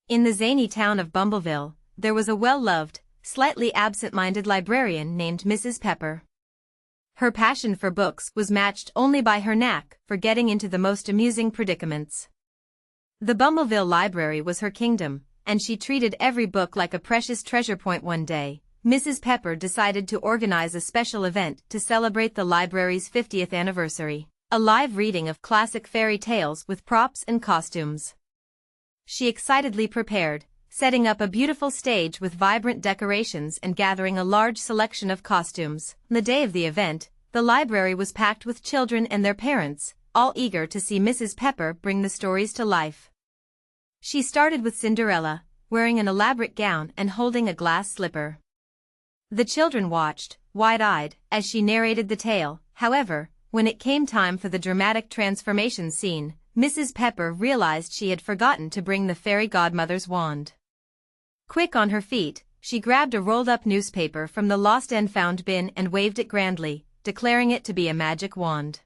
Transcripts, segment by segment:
In the zany town of Bumbleville, there was a well-loved, slightly absent-minded librarian named Mrs. Pepper. Her passion for books was matched only by her knack for getting into the most amusing predicaments. The Bumbleville Library was her kingdom, and she treated every book like a precious treasure. One day, Mrs. Pepper decided to organize a special event to celebrate the library's 50th anniversary, a live reading of classic fairy tales with props and costumes. She excitedly prepared, setting up a beautiful stage with vibrant decorations and gathering a large selection of costumes. The day of the event, the library was packed with children and their parents, all eager to see Mrs. Pepper bring the stories to life. She started with Cinderella, wearing an elaborate gown and holding a glass slipper. The children watched, wide-eyed, as she narrated the tale. However, when it came time for the dramatic transformation scene, Mrs. Pepper realized she had forgotten to bring the fairy godmother's wand. Quick on her feet, she grabbed a rolled-up newspaper from the lost and found bin and waved it grandly, declaring it to be a magic wand.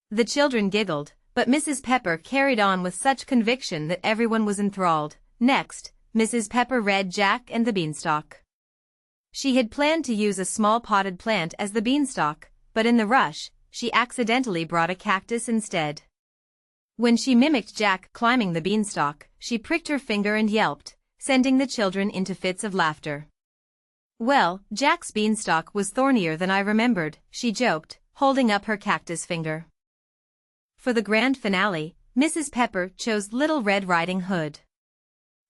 The children giggled, but Mrs. Pepper carried on with such conviction that everyone was enthralled. Next, Mrs. Pepper read Jack and the Beanstalk. She had planned to use a small potted plant as the beanstalk, but in the rush, she accidentally brought a cactus instead. When she mimicked Jack climbing the beanstalk, she pricked her finger and yelped, sending the children into fits of laughter. "Well, Jack's beanstalk was thornier than I remembered," she joked, holding up her cactus finger. For the grand finale, Mrs. Pepper chose Little Red Riding Hood.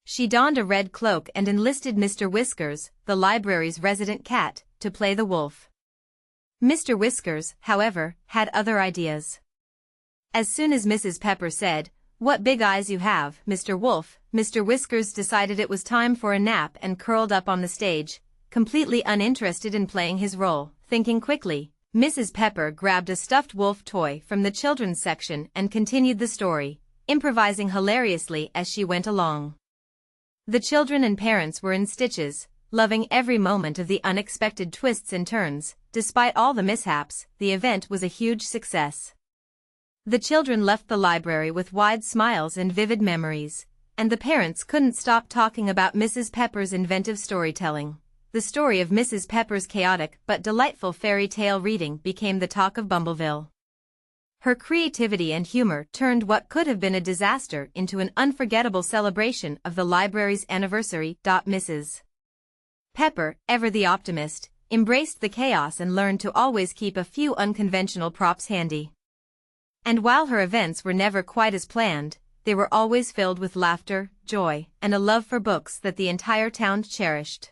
She donned a red cloak and enlisted Mr. Whiskers, the library's resident cat, to play the wolf. Mr. Whiskers, however, had other ideas. As soon as Mrs. Pepper said, "What big eyes you have, Mr. Wolf," Mr. Whiskers decided it was time for a nap and curled up on the stage, completely uninterested in playing his role. Thinking quickly, Mrs. Pepper grabbed a stuffed wolf toy from the children's section and continued the story, improvising hilariously as she went along. The children and parents were in stitches, loving every moment of the unexpected twists and turns. Despite all the mishaps, the event was a huge success. The children left the library with wide smiles and vivid memories, and the parents couldn't stop talking about Mrs. Pepper's inventive storytelling. The story of Mrs. Pepper's chaotic but delightful fairy tale reading became the talk of Bumbleville. Her creativity and humor turned what could have been a disaster into an unforgettable celebration of the library's anniversary. Mrs. Pepper, ever the optimist, embraced the chaos and learned to always keep a few unconventional props handy. And while her events were never quite as planned, they were always filled with laughter, joy, and a love for books that the entire town cherished.